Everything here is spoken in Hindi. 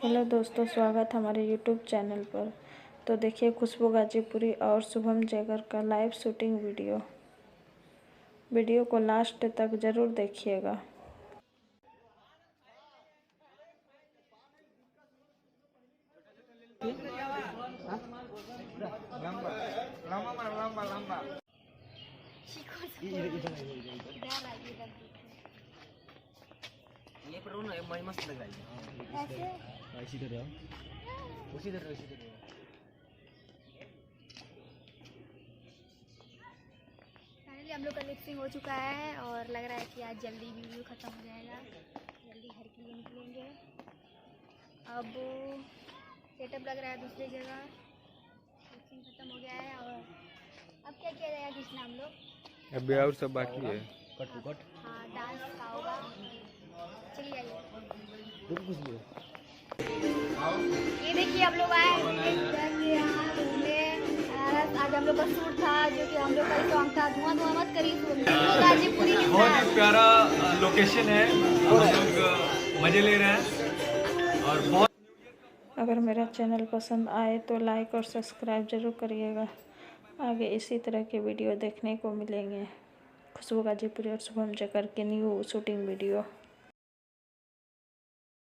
हेलो दोस्तों, स्वागत हमारे यूट्यूब चैनल पर। तो देखिए खुशबू गाजीपुरी और शुभम जैगर का लाइव शूटिंग वीडियो को लास्ट तक ज़रूर देखिएगा। ये पर ना ये मस्त लग रहा है ऐसे इसी तरह उसी तरह फाइनली हम लोग का लिपसिंग हो चुका है और लग रहा है कि आज जल्दी वीडियो ख़त्म हो जाएगा। जल्दी घर के लिए निकलेंगे। अब सेटअप लग रहा है दूसरी जगह। लिपसिंग ख़त्म हो गया है और अब क्या किया जाएगा कृष्णा हम लोग? अभी और सब बाकी है। हाँ, डांस का होगा। चलिए आइए। ये देखिए हम लोग आए यहाँ घूमने। आज हम लोग का शूट था जो कि हम लोग का सॉन्ग था धुआं धुआं मत करिए। गाजीपुरी बहुत ही प्यारा लोकेशन है, हम लोग मजे ले रहे हैं और बहुत। अगर मेरा चैनल पसंद आए तो लाइक और सब्सक्राइब ज़रूर करिएगा। आगे इसी तरह के वीडियो देखने को मिलेंगे। खुशबू गाजीपुरी और शुभम जैगर के न्यू शूटिंग वीडियो।